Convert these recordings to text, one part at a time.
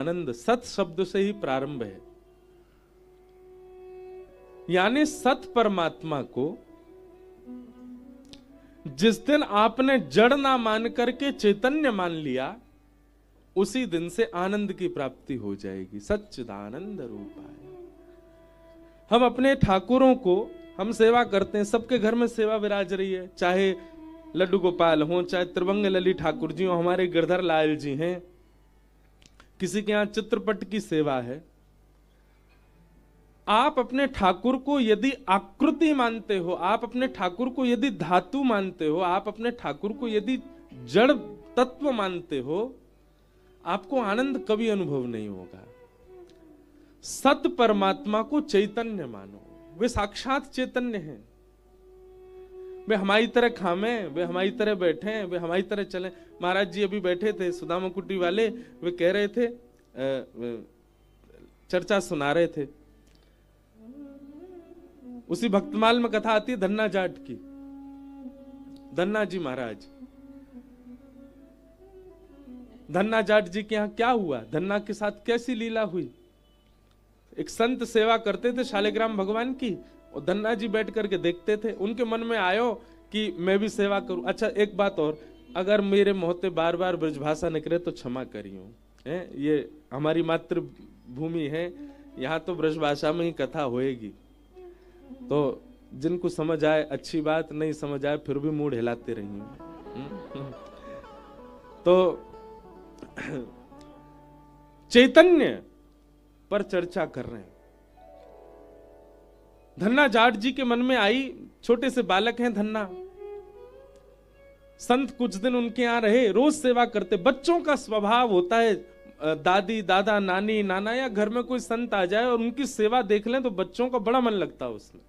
आनंद सत शब्द से ही प्रारंभ है। यानी सत परमात्मा को जिस दिन आपने जड़ ना मान करके चैतन्य मान लिया, उसी दिन से आनंद की प्राप्ति हो जाएगी। सच्चिदानंद रूपाय। हम अपने ठाकुरों को हम सेवा करते हैं, सबके घर में सेवा विराज रही है, चाहे लड्डू गोपाल हो, चाहे त्रिभंग लली ठाकुर जी हो, हमारे गिरधर लाल जी हैं, किसी के यहां चित्रपट की सेवा है। आप अपने ठाकुर को यदि आकृति मानते हो, आप अपने ठाकुर को यदि धातु मानते हो, आप अपने ठाकुर को यदि जड़ तत्व मानते हो, आपको आनंद कभी अनुभव नहीं होगा। सत परमात्मा को चैतन्य मानो, वे साक्षात चैतन्य हैं। वे हमारी तरह खामे, वे हमारी तरह बैठे, वे हमारी तरह चले। महाराज जी अभी बैठे थे, सुदामा कुटी वाले, वे कह रहे थे, चर्चा सुना रहे थे। उसी भक्तमाल में कथा आती है धन्ना जाट की। धन्ना जी महाराज, धन्ना जाट जी के यहां क्या हुआ, धन्ना के साथ कैसी लीला हुई। एक संत सेवा करते थे शालिग्राम भगवान की, और धन्ना जी बैठ करके देखते थे। उनके मन में आयो कि मैं भी सेवा करूं। अच्छा एक बात और, अगर मेरे मुंह से बार बार ब्रजभाषा निकले तो क्षमा करियो, ये हमारी मातृभूमि है, यहाँ तो ब्रजभाषा में ही कथा होएगी। तो जिनको समझ आए अच्छी बात, नहीं समझ आए फिर भी मूड हिलाते रहिए। तो चैतन्य पर चर्चा कर रहे हैं। धन्ना जाट जी के मन में आई, छोटे से बालक हैं धन्ना, संत कुछ दिन उनके यहां रहे, रोज सेवा करते। बच्चों का स्वभाव होता है, दादी दादा नानी नाना या घर में कोई संत आ जाए और उनकी सेवा देख लें तो बच्चों का बड़ा मन लगता है उसमें।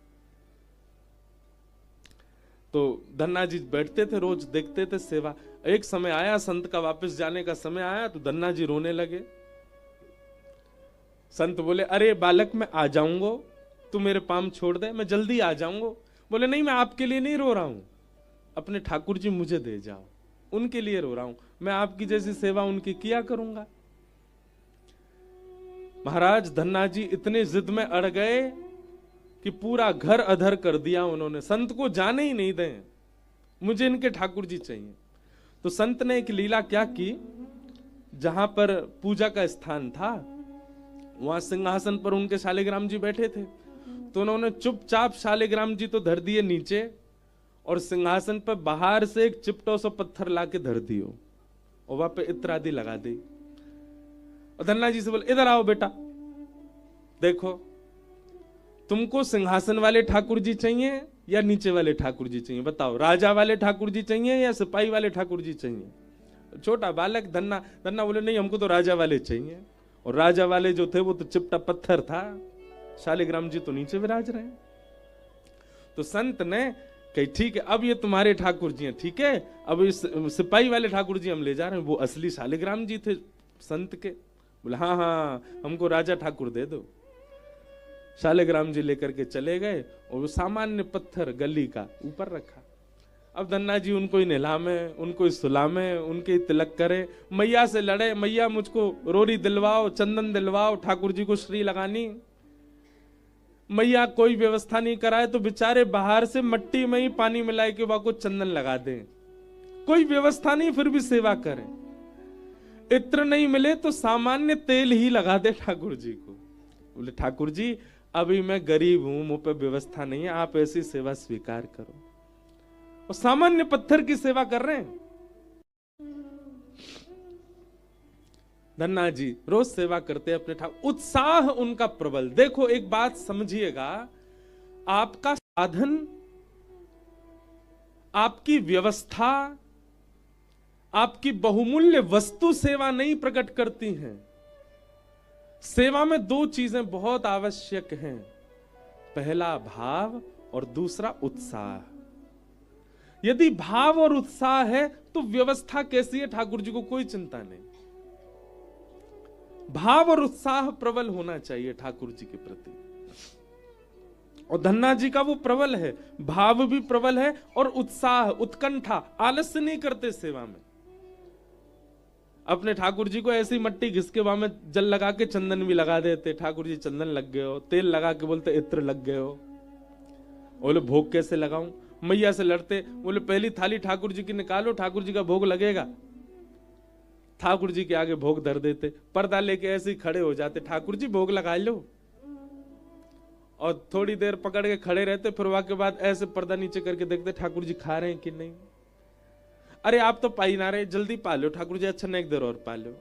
तो धन्ना जी बैठते थे, रोज देखते थे सेवा। एक समय आया, संत का वापस जाने का समय आया, तो धन्ना जी रोने लगे। संत बोले, अरे बालक मैं आ जाऊंगा, तू मेरे पाम छोड़ दे, मैं जल्दी आ जाऊंगा। बोले नहीं, मैं आपके लिए नहीं रो रहा हूं, अपने ठाकुर जी मुझे दे जाओ, उनके लिए रो रहा हूं। मैं आपकी जैसी सेवा उनकी किया करूंगा। महाराज धन्ना जी इतने जिद में अड़ गए कि पूरा घर अधर कर दिया उन्होंने, संत को जाने ही नहीं दें, मुझे इनके ठाकुर जी चाहिए। तो संत ने एक लीला क्या की, जहां पर पूजा का स्थान था वहां सिंहासन पर उनके शालिग्राम जी बैठे थे, तो उन्होंने चुपचाप शालिग्राम जी तो धर दिए नीचे, और सिंहासन पर बाहर से एक चिपटो सा पत्थर लाके धर दियो, और वहां पे इत्र आदि लगा दी। और धन्ना जी से बोले, इधर आओ बेटा, देखो तुमको सिंहासन वाले ठाकुर जी चाहिए या नीचे वाले ठाकुर जी चाहिए, बताओ, राजा वाले ठाकुर जी चाहिए या सिपाही वाले ठाकुर जी चाहिए। छोटा बालक धन्ना बोले, नहीं हमको तो राजा वाले चाहिए। और राजा वाले जो थे वो तो चिपटा पत्थर था, शालिग्राम जी तो नीचे विराज रहे। तो संत ने कही, ठीक है अब ये तुम्हारे ठाकुर जी हैं, ठीक है, अब इस सिपाही वाले ठाकुर जी हम ले जा रहे हैं, वो असली शालिग्राम जी थे संत के। बोले हाँ हाँ हमको राजा ठाकुर दे दो। शालिग्राम जी लेकर के चले गए, और वो सामान्य पत्थर गली का ऊपर रखा। अब धन्ना जी उनको ही नहलामे, उनको ही सुलामे, उनके ही तिलक करे, मैया से लड़े, मैया मुझको रोरी दिलवाओ, चंदन दिलवाओ, ठाकुर जी को श्री लगानी। मैया कोई व्यवस्था नहीं कराए तो बेचारे बाहर से मट्टी में ही पानी मिलाए के वहां को चंदन लगा दें, कोई व्यवस्था नहीं, फिर भी सेवा करें। इत्र नहीं मिले तो सामान्य तेल ही लगा दे ठाकुर जी को। बोले ठाकुर जी अभी मैं गरीब हूं, मुंह पे व्यवस्था नहीं है, आप ऐसी सेवा स्वीकार करो। और सामान्य पत्थर की सेवा कर रहे हैं। धन्ना जी रोज सेवा करते अपने ठाकुर, उत्साह उनका प्रबल। देखो एक बात समझिएगा, आपका साधन, आपकी व्यवस्था, आपकी बहुमूल्य वस्तु सेवा नहीं प्रकट करती हैं। सेवा में दो चीजें बहुत आवश्यक हैं, पहला भाव और दूसरा उत्साह। यदि भाव और उत्साह है तो व्यवस्था कैसी है ठाकुर जी को कोई चिंता नहीं। भाव और उत्साह प्रबल होना चाहिए ठाकुर जी के प्रति, और धन्ना जी का वो प्रबल है, भाव भी प्रबल है और उत्साह, उत्कंठा, आलस्य नहीं करते सेवा में। अपने ठाकुर जी को ऐसी मट्टी घिस के वहां में जल लगा के चंदन भी लगा देते। ठाकुर जी चंदन लग गए हो, तेल लगा के बोलते इत्र लग गए हो। बोले भोग कैसे लगाऊं? मैया से लड़ते, बोले पहली थाली ठाकुर जी की निकालो, ठाकुर जी का भोग लगेगा। ठाकुर जी के आगे भोग धर देते, पर्दा लेके ऐसे ही खड़े हो जाते, ठाकुर जी भोग लगा लो। और थोड़ी देर पकड़ के खड़े रहते, फिर वहां के बाद ऐसे पर्दा नीचे करके देखते ठाकुर जी खा रहे हैं कि नहीं। अरे आप तो पाई ना रहे, जल्दी पा लो ठाकुर जी, अच्छा नहीं, एक देर और पा लो।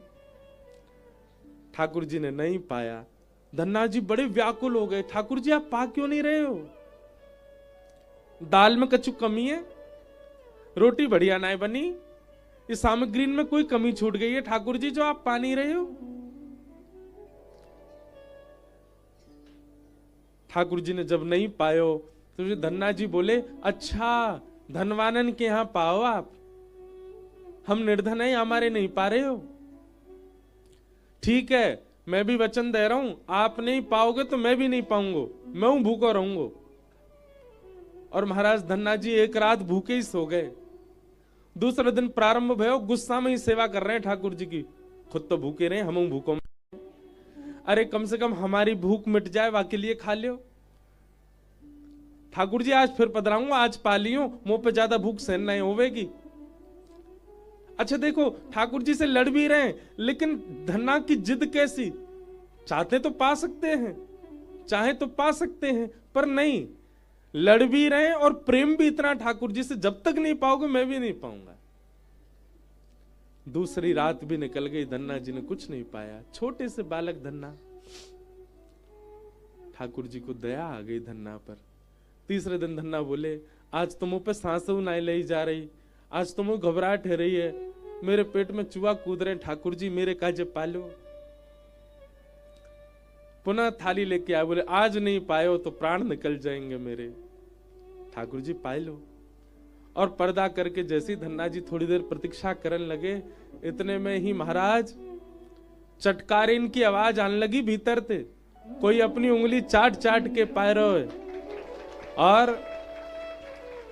ठाकुर जी ने नहीं पाया। धन्ना जी बड़े व्याकुल हो गए, ठाकुर जी आप पा क्यों नहीं रहे हो? दाल में कछु कमी है, रोटी बढ़िया नहीं बनी, इस सामग्री में कोई कमी छूट गई है ठाकुर जी जो आप पा नहीं रहे हो। ठाकुर जी ने जब नहीं पायो तो धन्ना जी बोले अच्छा धनवानन के यहां पाओ आप, हम निर्धन है हमारे नहीं पा रहे हो। ठीक है मैं भी वचन दे रहा हूं, आप नहीं पाओगे तो मैं भी नहीं पाऊंगा, मैं हूं भूखा रहूंगा। और महाराज धन्ना जी एक रात भूखे ही सो गए। दूसरे दिन प्रारंभ भयो, गुस्सा में ही सेवा कर रहे हैं ठाकुर जी की, खुद तो भूखे रहे, हम भूखों। अरे कम से कम हमारी भूख मिट जाए, वाके लिए खा लियो। ठाकुर जी आज फिर पधराऊंगा, आज पा लियो, मुंह पे ज्यादा भूख सहन नहीं होवेगी। अच्छा देखो ठाकुर जी से लड़ भी रहे हैं, लेकिन धन्ना की जिद कैसी, चाहते तो पा सकते हैं, चाहे तो पा सकते हैं, पर नहीं, लड़ भी रहे हैं और प्रेम भी इतना ठाकुर जी से, जब तक नहीं पाओगे मैं भी नहीं पाऊंगा। दूसरी रात भी निकल गई, धन्ना जी ने कुछ नहीं पाया। छोटे से बालक धन्ना, ठाकुर जी को दया आ गई धन्ना पर। तीसरे दिन धन्ना बोले आज तो मुंह पे सांसों नहीं लाई जा रही, आज तो मुंह घबराहट हो रही है, मेरे पेट में चूहा कूद रहे, ठाकुर जी मेरे काजे पालो। पुनः थाली लेके आए, बोले आज नहीं पायो तो प्राण निकल जाएंगे मेरे। ठाकुर जी पाए लो। और पर्दा करके जैसी धन्ना जी थोड़ी देर प्रतीक्षा करने लगे, इतने में ही महाराज चटकारीन की आवाज आने लगी भीतर से, कोई अपनी उंगली चाट चाट के पाए रहे। और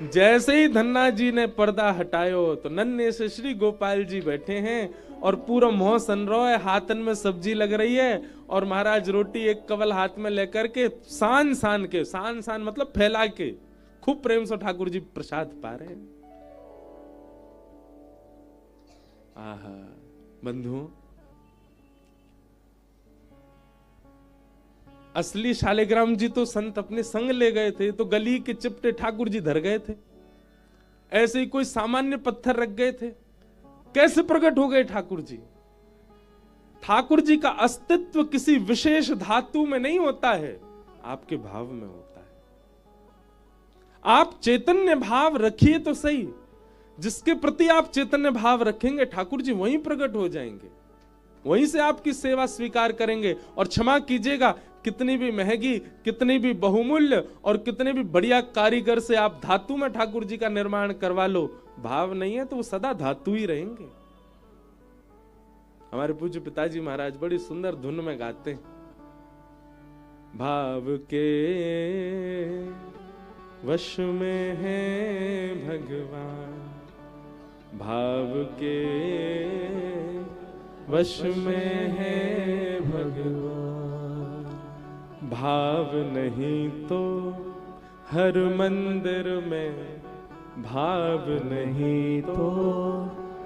जैसे ही धन्ना जी ने पर्दा हटायो तो नन्हे से श्री गोपाल जी बैठे हैं और पूरा मोह सन रहा है, हाथन में सब्जी लग रही है और महाराज रोटी एक कवल हाथ में लेकर के सान सान मतलब फैला के खूब प्रेम से ठाकुर जी प्रसाद पा रहे हैं। आहा बंधुओं, असली शालिग्राम जी तो संत अपने संग ले गए थे, तो गली के चिपटे ठाकुर जी धर गए थे। ऐसे ही कोई सामान्य पत्थर रख गए थे, कैसे प्रकट हो गए ठाकुर जी? ठाकुर जी का अस्तित्व किसी विशेष धातु में नहीं होता है, आपके भाव में होता है। आप चैतन्य भाव रखिए तो सही, जिसके प्रति आप चैतन्य भाव रखेंगे ठाकुर जी वहीं प्रकट हो जाएंगे, वहीं से आपकी सेवा स्वीकार करेंगे। और क्षमा कीजिएगा, कितनी भी महंगी, कितनी भी बहुमूल्य और कितने भी बढ़िया कारीगर से आप धातु में ठाकुर जी का निर्माण करवा लो, भाव नहीं है तो वो सदा धातु ही रहेंगे। हमारे पूज्य पिताजी महाराज बड़ी सुंदर धुन में गाते हैं, भाव के वश में है भगवान, भाव के वश में है भगवान, भाव नहीं तो हर मंदिर में, भाव नहीं तो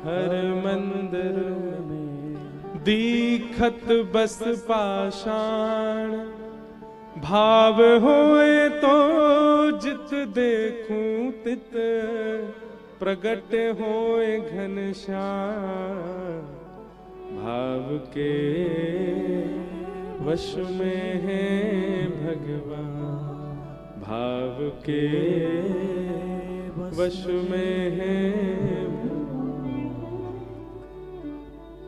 हर मंदिर में, दीखत बस पाषाण, भाव होए तो जित देखूं तित, प्रगट होए घनश्याम, भाव के वश में है भगवान, भाव के वश में है।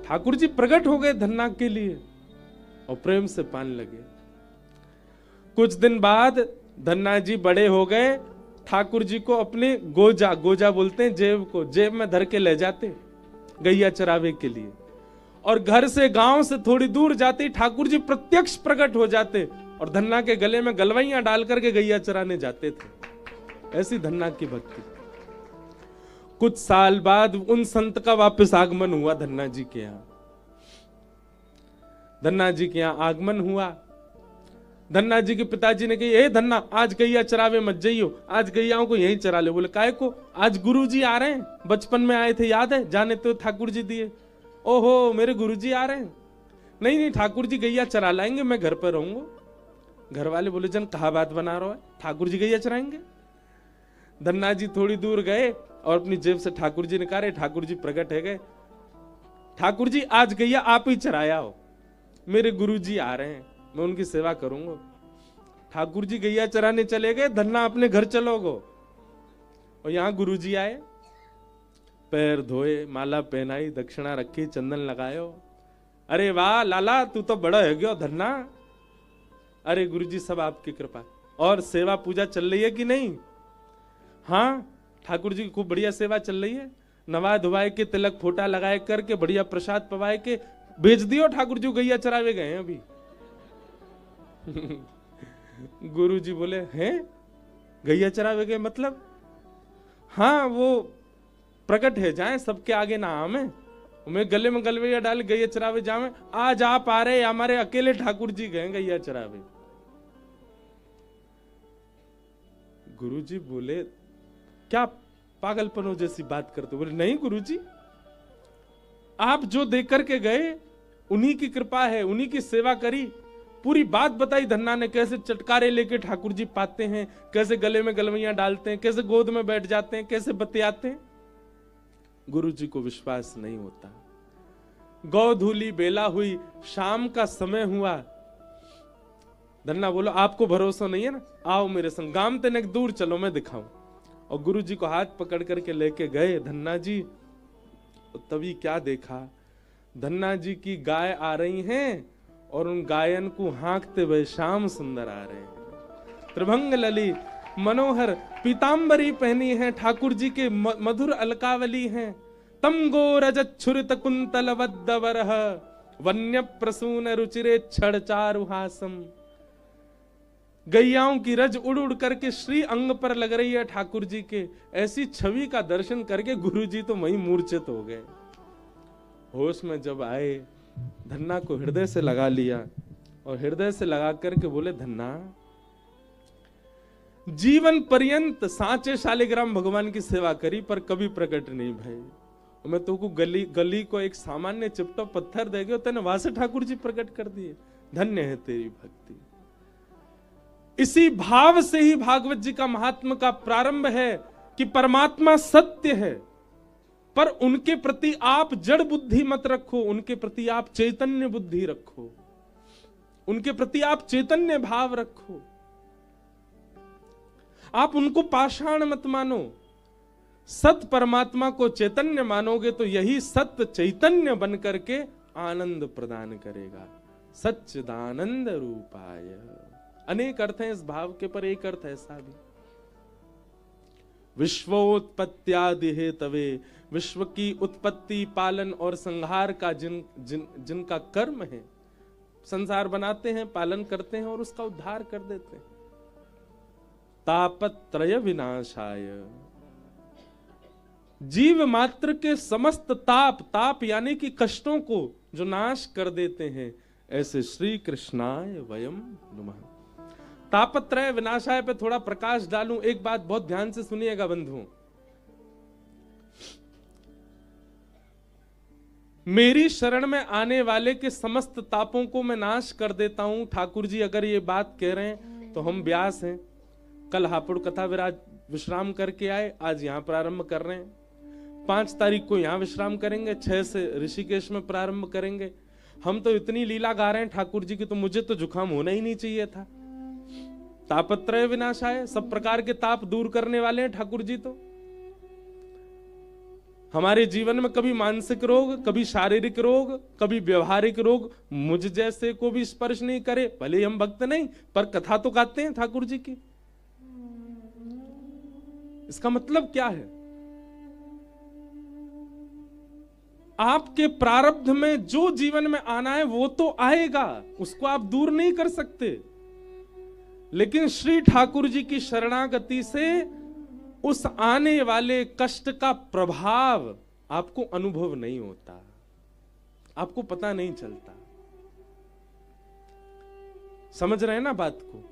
ठाकुर जी प्रकट हो गए धन्ना के लिए और प्रेम से पाने लगे। कुछ दिन बाद धन्ना जी बड़े हो गए, ठाकुर जी को अपने गोजा बोलते हैं जेब को, जेब में धर के ले जाते गैया चरावे के लिए, और घर से गांव से थोड़ी दूर जाते ठाकुर जी प्रत्यक्ष प्रकट हो जाते और धन्ना के गले में गलवैया डाल करके गैया चराने जाते थे। ऐसी धन्ना की भक्ति। कुछ साल बाद उन संत का वापस आगमन हुआ धन्ना जी के यहाँ। धन्ना जी के यहाँ आगमन हुआ। धन्ना जी के पिताजी ने कही, ए धन्ना, आज गैया चरावे मत जाइयो, आज गैयाओं को यहीं चरा ले। बोले काहे को? आज गुरुजी आ रहे हैं, बचपन में आए थे याद है, जाने तो ठाकुर जी दिए। ओहो, मेरे गुरुजी आ रहे हैं। नहीं नहीं ठाकुर जी गैया चरा लाएंगे, मैं घर पर रहूंगा। घर वाले बोले, जन कहा बात बना रहा है, ठाकुर जी गैया चराएंगे? धन्ना जी थोड़ी दूर गए और अपनी जेब से ठाकुर जी निकाले। ठाकुर जी प्रकट है गए। ठाकुर जी आज गैया आप ही चराया हो, मेरे गुरुजी आ रहे हैं, मैं उनकी सेवा करूंगा। ठाकुर जी गैया चराने चले गए, धन्ना अपने घर चलोगो। और यहां गुरुजी आए, पैर धोए, माला पहनाई, दक्षिणा रखी, चंदन लगायो। अरे वाह लाला, तू तो बड़ा है गयो धन्ना। अरे गुरुजी सब आपकी कृपा। और सेवा पूजा चल रही है कि नहीं? हाँ ठाकुर जी की खूब बढ़िया सेवा चल रही है। नवा धुवाए के, तिलक फोटा लगाए करके, बढ़िया प्रसाद पवाए के भेज दियो। ठाकुर जी गैया चरावे गए हैं अभी। गुरु जी बोले, हैं गैया चरावे गए मतलब? हाँ वो प्रकट है, जाए सबके आगे ना आमे, मैं गले में गलवैया डाल गैया चरावे जावे। आज आप आ रहे, हमारे अकेले ठाकुर जी गए गैया चरावे। गुरु जी बोले, क्या पागलपनों जैसी बात करते? बोले नहीं गुरु जी, आप जो देकर के गए उन्हीं की कृपा है, उन्हीं की सेवा करी। पूरी बात बताई धन्ना ने, कैसे चटकारे लेके ठाकुर जी पाते हैं, कैसे गले में गलवैयां डालते हैं, कैसे गोद में बैठ जाते हैं, कैसे बतियाते हैं। गुरु जी को विश्वास नहीं होता। गौधूली बेला हुई, शाम का समय हुआ। धन्ना बोलो, आपको भरोसा नहीं है ना, आओ मेरे संग, गांव तक दूर चलो, मैं दिखाऊं। और गुरु जी को हाथ पकड़ करके लेके गए धन्ना जी। तभी क्या देखा, धन्ना जी की गाय आ रही हैं और उन गायन को हाँकते हुए श्याम सुंदर आ रहे हैं। त्रिभंग ललित मनोहर पीतांबरी पहनी है, ठाकुर जी के मधुर अलकावली हैं। तम गो रजत छुरित कुंतल वद्दवरह, वन्य प्रसून रुचिरे छड़ चारुहासम। गैयाओं की रज उड़ उड़ करके श्री अंग पर लग रही है ठाकुर जी के। ऐसी छवि का दर्शन करके गुरु जी तो वहीं मूर्छित हो गए। होश में जब आए, धन्ना को हृदय से लगा लिया और हृदय से लगा करके बोले, धन्ना जीवन पर्यंत सांचे शालिग्राम भगवान की सेवा करी पर कभी प्रकट नहीं भय। मैं तो को गली को एक सामान्य चिपटो पत्थर दे गयो, तेने वहां से ठाकुर जी प्रकट कर दिए। धन्य है तेरी भक्ति। इसी भाव से ही भागवत जी का महात्म का प्रारंभ है कि परमात्मा सत्य है, पर उनके प्रति आप जड़ बुद्धि मत रखो, उनके प्रति आप चैतन्य बुद्धि रखो, उनके प्रति आप चैतन्य भाव रखो। आप उनको पाषाण मत मानो, सत परमात्मा को चैतन्य मानोगे तो यही सत्य चैतन्य बन करके आनंद प्रदान करेगा। सच्चिदानंद रूपाय। अनेक अर्थ हैं इस भाव के, पर एक अर्थ ऐसा भी, विश्वोत्पत्त्यादि हेतवे, विश्व की उत्पत्ति, पालन और संहार का जिनका कर्म है, संसार बनाते हैं, पालन करते हैं और उसका उद्धार कर देते हैं। तापत्रय विनाशाय, जीव मात्र के समस्त ताप यानी कि कष्टों को जो नाश कर देते हैं, ऐसे श्री कृष्णाय वयम नमः। तापत्रय विनाशाय पे थोड़ा प्रकाश डालूं। एक बात बहुत ध्यान से सुनिएगा बंधुओं, मेरी शरण में आने वाले के समस्त तापों को मैं नाश कर देता हूं। ठाकुर जी अगर ये बात कह रहे हैं तो हम व्यास हैं, कल हापुड़ कथा विराज विश्राम करके आए, आज यहां प्रारंभ कर रहे हैं। 5 तारीख को यहां विश्राम करेंगे, 6 से ऋषिकेश में प्रारंभ करेंगे। हम तो इतनी लीला गा रहे हैं ठाकुर जी की, तो मुझे तो जुकाम होना ही नहीं चाहिए था। तापत्रय विनाशाय, सब प्रकार के ताप दूर करने वाले हैं ठाकुर जी। तो हमारे जीवन में कभी मानसिक रोग, कभी शारीरिक रोग, कभी व्यवहारिक रोग मुझ जैसे को भी स्पर्श नहीं करे। भले ही हम भक्त नहीं, पर कथा तो गाते हैं ठाकुर जी की। इसका मतलब क्या है? आपके प्रारब्ध में जो जीवन में आना है वो तो आएगा, उसको आप दूर नहीं कर सकते। लेकिन श्री ठाकुर जी की शरणागति से उस आने वाले कष्ट का प्रभाव आपको अनुभव नहीं होता, आपको पता नहीं चलता। समझ रहे हैं ना बात को?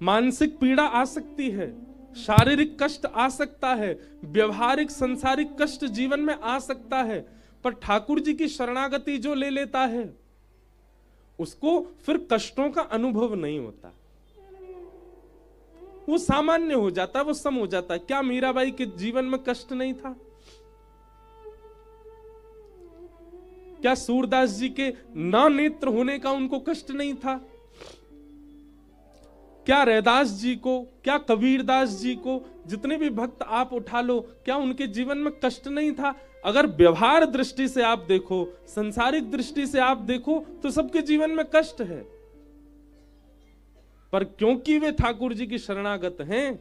मानसिक पीड़ा आ सकती है, शारीरिक कष्ट आ सकता है, व्यवहारिक संसारिक कष्ट जीवन में आ सकता है, पर ठाकुर जी की शरणागति जो ले लेता है उसको फिर कष्टों का अनुभव नहीं होता, वो सामान्य हो जाता है, वो सम हो जाता है। क्या मीराबाई के जीवन में कष्ट नहीं था? क्या सूरदास जी के ना नेत्र होने का उनको कष्ट नहीं था? क्या रैदास जी को, क्या कबीरदास जी को, जितने भी भक्त आप उठा लो, क्या उनके जीवन में कष्ट नहीं था? अगर व्यवहार दृष्टि से आप देखो, संसारिक दृष्टि से आप देखो, तो सबके जीवन में कष्ट है, पर क्योंकि वे ठाकुर जी की शरणागत हैं,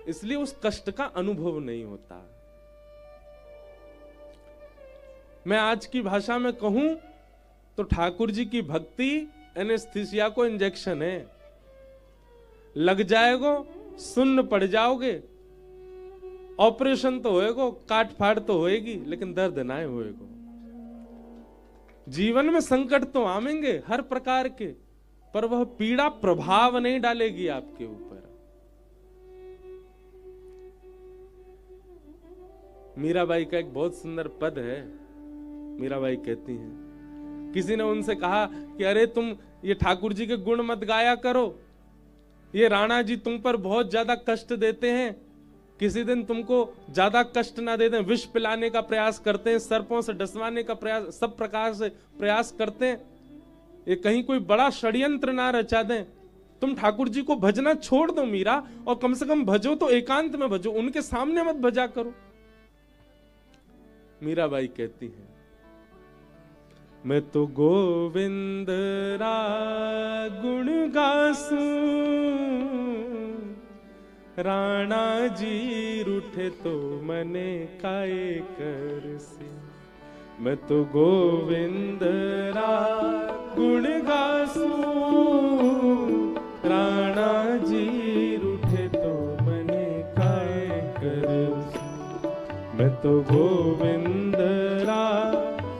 इसलिए उस कष्ट का अनुभव नहीं होता। मैं आज की भाषा में कहूं तो ठाकुर जी की भक्ति एनेस्थीसिया को इंजेक्शन है। लग जाएगो, सुन्न पड़ जाओगे, ऑपरेशन तो होएगो, काट फाड़ तो होएगी, लेकिन दर्द ना होएगो। जीवन में संकट तो आवेंगे हर प्रकार के, पर वह पीड़ा प्रभाव नहीं डालेगी आपके ऊपर। मीराबाई का एक बहुत सुंदर पद है। मीराबाई कहती हैं, किसी ने उनसे कहा कि अरे तुम ये ठाकुर जी के गुण मत गाया करो, ये राणा जी तुम पर बहुत ज्यादा कष्ट देते हैं, किसी दिन तुमको ज्यादा कष्ट ना दे दें, विष पिलाने का प्रयास करते हैं, सर्पों से डसवाने का प्रयास, सब प्रकार से प्रयास करते हैं, ये कहीं कोई बड़ा षड्यंत्र ना रचा दें। तुम ठाकुर जी को भजना छोड़ दो मीरा, और कम से कम भजो तो एकांत में भजो, उनके सामने मत भजा करो। मीराबाई कहती है, मैं तो गोविंद रा गुण गासूं, राणा जी रूठे तो मने काए करसी। मैं तो गोविंद रा गुण गासूं, राणा जी रूठे तो मने काए करसी। मैं तो गोविंद रा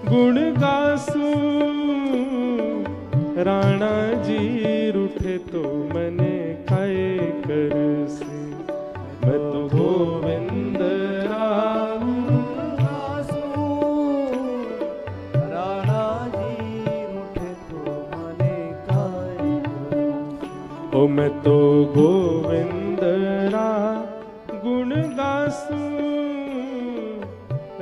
गुण गासूं, राणा जी रूठे तो मने काए करसी। मैं तो गोविंद रा गुण गासूं, राणा जी रूठे तो मने काए करसी। ओ मैं तो गोविंद रा गुण गासूं,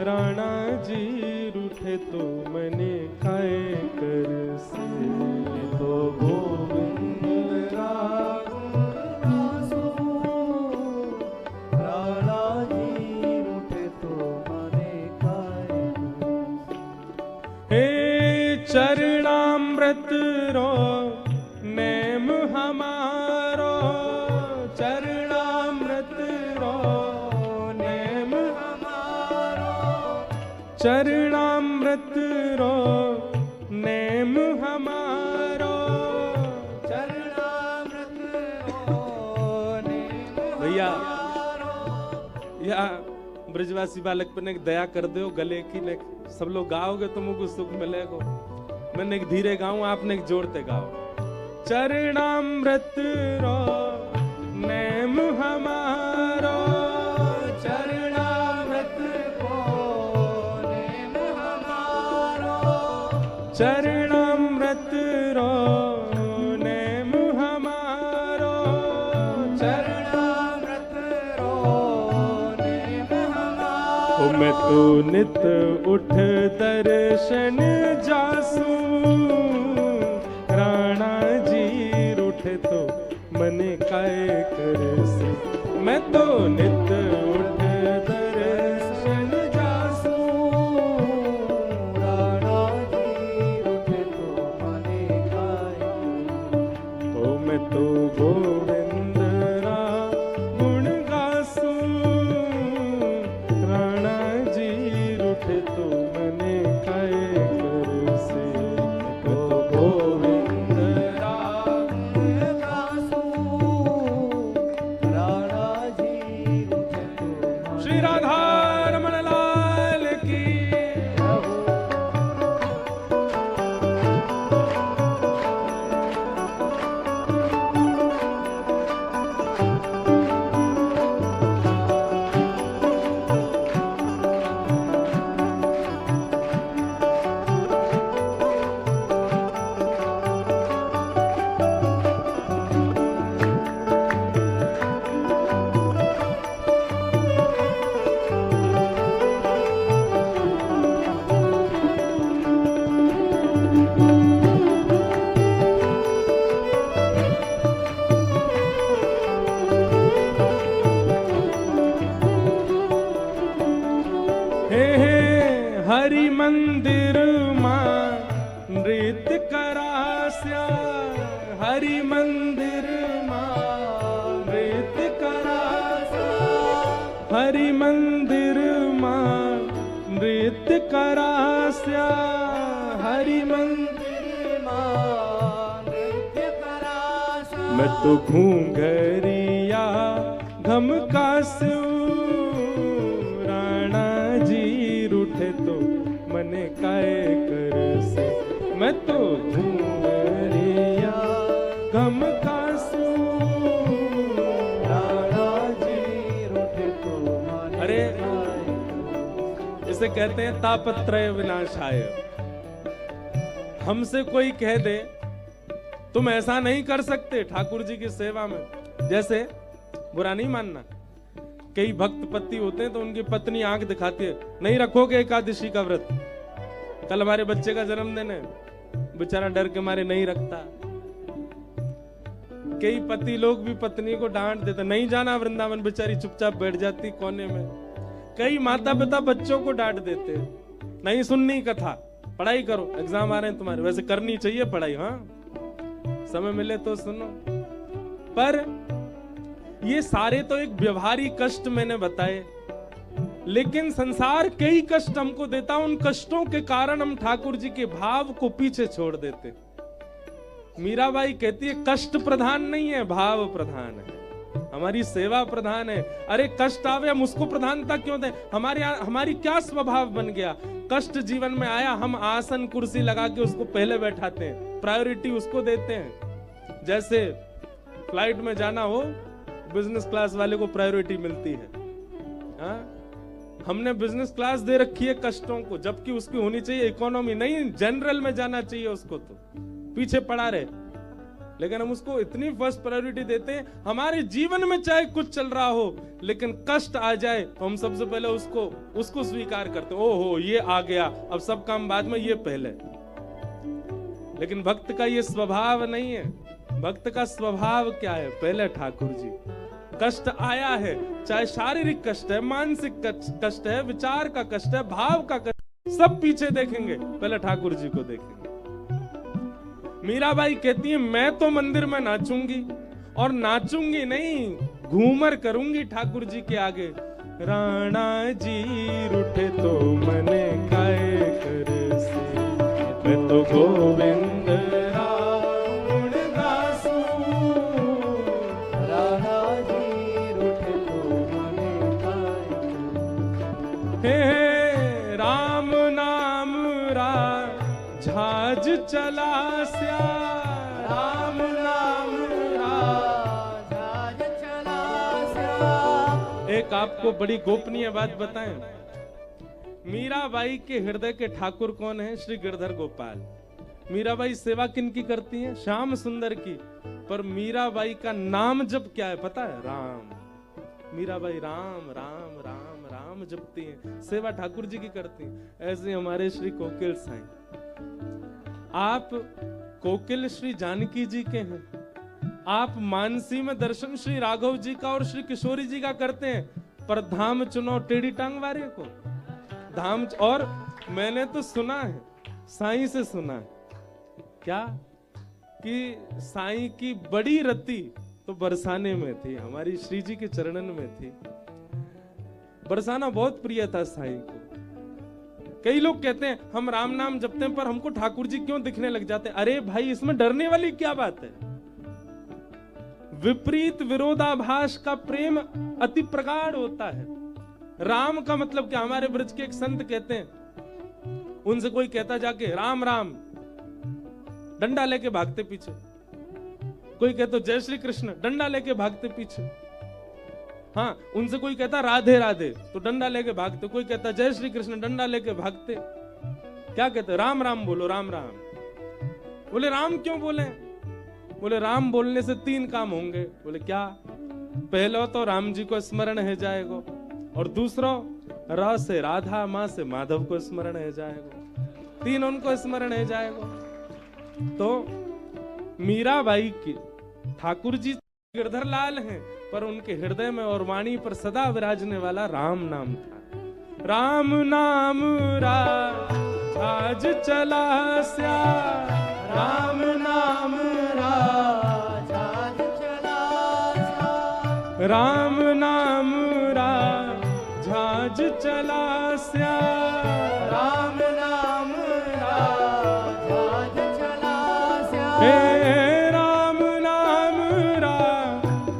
राणा जी रूठे तो मने काए करसी। तो गोविंद रा गुण गासूं, राणा जी रूठे तो मने काए करसी। हे चरणामृत रो नेम हमारो, चरणामृत रो नेम हमारो, चरणामृत रो नेम हमारो, चरणामृत रो नेम। भैया या ब्रजवासी बालक पर एक दया कर दो, गले की ने सब लोग गाओगे तो मुझको सुख मिलेगा। मैंने एक धीरे गाऊं, आपने एक जोड़ते गाओ। चरणामृत रो नेम हमारो, चरणामृत चरणामृत रो नेम हमारो, चरणामृत रो नेम हमारो। ओ मैं तो नित उठ दर्शन जासूं, राणा जी रूठे तो मने काए करसी। मैं तो नित उठ दर्शन जासूं, राणा जी रूठे तो मने काए करसी। ओ मैं तो गोविंद रा गुण गासूं, राणा जी रूठे तो मने काए करसी। मैं तो गोविंद रा गुण गासूं, राणा जी करास्या हरि मंदिर मां नृत्य करास्या हरि मंदिर मां नृत्य करास्या हरि मंदिर मां नृत्य करास्या मैं तो घूंघरिया घम कास्यू राणा जी रूठे तो मने काय कर से मैं तो घूंघरिया घम कास्यू राणा जी रूठे तो मने अरे इसे कहते हैं तापत्रय विनाशाय। हमसे कोई कह दे तुम ऐसा नहीं कर सकते ठाकुर जी की सेवा में, जैसे बुरा नहीं मानना, कई भक्त पति होते हैं तो उनकी पत्नी आंख दिखाती है, नहीं रखोगे एकादशी का व्रत, कल हमारे बच्चे का जन्मदिन है, बेचारा डर के मारे नहीं रखता। कई पति लोग भी पत्नी को डांट देते, नहीं जाना वृंदावन, बेचारी चुपचाप बैठ जाती कोने में। कई माता पिता बच्चों को डांट देते, नहीं सुननी कथा, पढ़ाई करो, एग्जाम आ रहे हैं तुम्हारे, वैसे करनी चाहिए पढ़ाई, हाँ समय मिले तो सुनो। पर ये सारे तो एक व्यवहारिक कष्ट मैंने बताए, लेकिन संसार कई कष्ट हमको देता, उन कष्टों के कारण हम ठाकुर जी के भाव को पीछे छोड़ देते। मीराबाई कहती है कष्ट प्रधान नहीं है, भाव प्रधान है, हमारी सेवा प्रधान है। अरे कष्ट आवे हम उसको प्रधानता क्यों दें? हमारी क्या स्वभाव बन गया, कष्ट जीवन में आया हम आसन कुर्सी लगा के उसको पहले बैठाते हैं, प्रायोरिटी उसको देते हैं। जैसे फ्लाइट में जाना हो, बिजनेस क्लास वाले को प्रायोरिटी मिलती है, हाँ? हमने बिजनेस क्लास दे रखी है कष्टों को, जबकि उसकी होनी चाहिए इकोनॉमी, नहीं जनरल में जाना चाहिए उसको, तो पीछे पड़ा रहे, लेकिन हम उसको इतनी फर्स्ट प्रायोरिटी देते हैं। हमारे जीवन में चाहे कुछ चल रहा हो, लेकिन कष्ट आ जाए तो हम सबसे पहले उसको स्वीकार करते हैं, ओहो ये आ गया, अब सब काम बाद में, ये पहले। लेकिन भक्त का ये स्वभाव नहीं है। भक्त का स्वभाव क्या है? पहले ठाकुर जी। कष्ट आया है, चाहे शारीरिक कष्ट है, मानसिक कष्ट है, विचार का कष्ट है, भाव का कष्ट, सब पीछे देखेंगे, पहले ठाकुर जी को देखेंगे। मीराबाई कहती है मैं तो मंदिर में नाचूंगी, और नाचूंगी नहीं, घूमर करूंगी ठाकुर जी के आगे। राणा जी रूठे तो मने काय कर से, मैं तो गोविंद राम दासू। राणा जी रूठे तो मने काय हे राम नाम झाज चला स्या, राम नाम झाज चला स्या। एक आपको बड़ी गोपनीय बात बताएं, मीराबाई के हृदय के ठाकुर कौन है? श्री गिरधर गोपाल। मीराबाई सेवा किनकी करती है? श्याम सुंदर की। पर मीराबाई का नाम जप क्या है पता है? राम। मीराबाई राम राम राम राम जपती हैं, सेवा ठाकुर जी की करती हैं। ऐसे हमारे श्री कोकिल साईं, आप कोकिल श्री जानकी जी के हैं, आप मानसी में दर्शन श्री राघव जी का और श्री किशोरी जी का करते हैं, पर धाम चुनो टेढ़ी टांग वाले को धाम। और मैंने तो सुना है, साईं से सुना है, क्या कि साईं की बड़ी रति तो बरसाने में थी, हमारी श्री जी के चरणन में थी। बरसाना बहुत प्रिय था साईं को। कई लोग कहते हैं हम राम नाम जपते हैं पर हमको ठाकुर जी क्यों दिखने लग जाते हैं? अरे भाई इसमें डरने वाली क्या बात है? विपरीत विरोधाभास का प्रेम अति प्रगाढ़ होता है। राम का मतलब क्या? हमारे ब्रज के एक संत कहते हैं, उनसे कोई कहता जाके राम राम, डंडा लेके भागते पीछे। कोई कहता जय श्री कृष्ण, डंडा लेके भागते पीछे। हाँ, उनसे कोई कहता राधे राधे तो डंडा लेके भागते। कोई कहता जय श्री कृष्ण, डंडा लेके भागते। क्या कहते? राम राम बोलो, राम राम। बोले राम क्यों बोले? बोले राम बोलने से 3 काम होंगे। बोले क्या? पहला तो राम जी को स्मरण है जाएगा, और दूसरा र से राधा, माँ से माधव को स्मरण है जाएगा, 3 उनको स्मरण है जाएगा। तो मीराबाई की ठाकुर जी गिरधर लाल हैं, पर उनके हृदय में और वाणी पर सदा विराजने वाला राम नाम था। राम नाम राज जहाज चला श्याम, राम नाम जहाज चला श्याम, राम नाम जहाज चला श्याम, राम नाम जहाज चला श्याम, हे राम नाम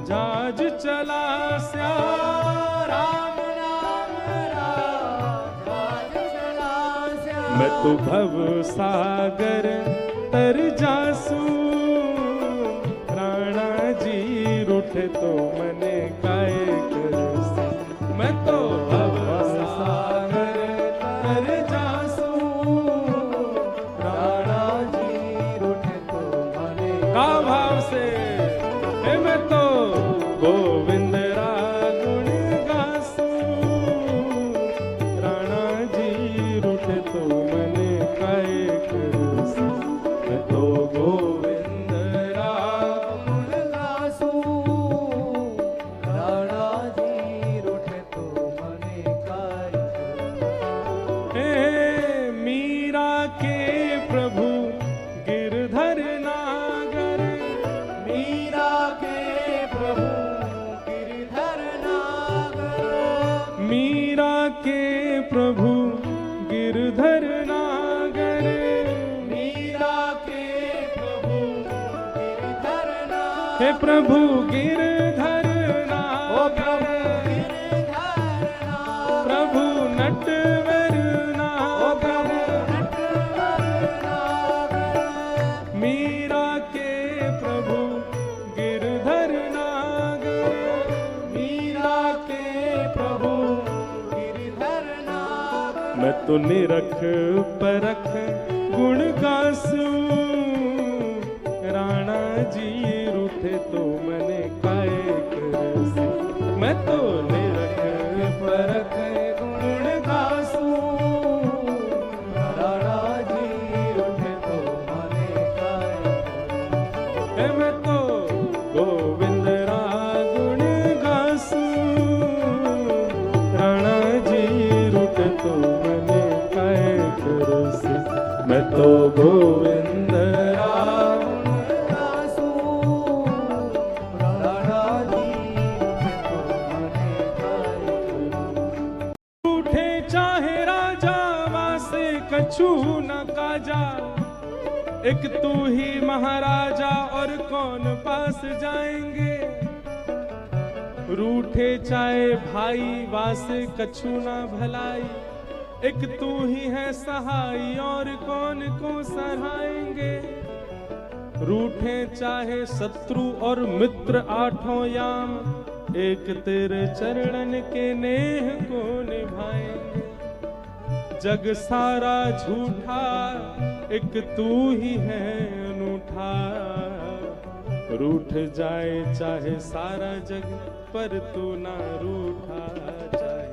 जहाज चला श्याम, राम नाम जहाज चला श्याम। मैं तो भव सागर तर जासू, राणा जी रूठे तो मने काय करसू। मैं तो भव सागर तर जासू, राणा जी रूठे तो मने का भाव से हे मैं तो गोविंद रा गुण गासू, राणा जी रूठे तो मने काय करसू। मैं तो गोविंद रा गुण गासू, राणा जी रूठे तो मने काय करूं। हे मीरा के प्रभु गिरधर नागर, मीरा के प्रभु गिरधर नागर, मीरा के प्रभु गिरधर नागर, मीरा के प्रभु गिरधर नागर, हे प्रभु गिरधर ओ प्रभु नागर, गिरधर नागर, प्रभु नटवर ओ प्रभु नागर, नटवर नागर, मीरा के प्रभु गिरधर नागर, मीरा के प्रभु गिरधर नागर। मैं तो निरख परख गुण गासू, राणा जी रूठे तो मने काय करसू। मैं तो निरख परख गुण गासू, राणा जी रूठे तो मने काय करूं। हे मैं तो गोविंद रा गुण गासू, राणा जी रूठे तो मने काय करसू। मैं तो गोविंद रा गासू, राणा जी रूठे तो मने काय करूं। रूठे चाहे राजा वासे कछु न काजा, एक तू ही महाराजा और कौन पास जाएंगे। रूठे चाहे भाई वासे कछु न भलाई, एक तू ही है सहाय और कौन को सराहेंगे। रूठे चाहे शत्रु और मित्र आठों याम, एक तेरे चरणन के नेह को निभाएंगे। जग सारा झूठा एक तू ही है अनूठा, रूठ जाए चाहे सारा जग पर तू ना रूठा चाहे।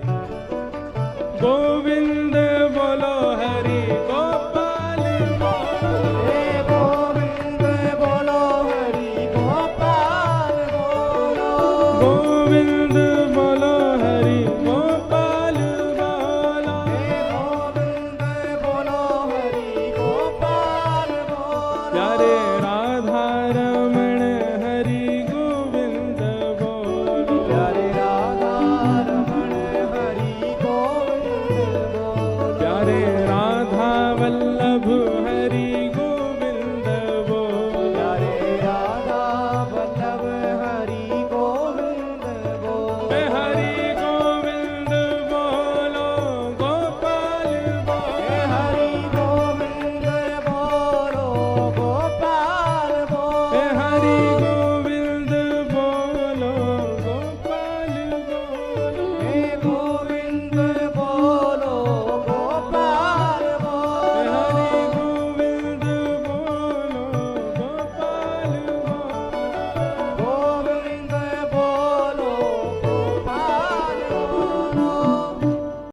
गोविंद बोलो हरि गोपाल बोलो, हे गोविंद बोलो हरि गोपाल बोलो, गोविंद बोलो हरि गोपाल बोलो। हे गोविंद बोलो हरि गोपाल बोलो। प्यारे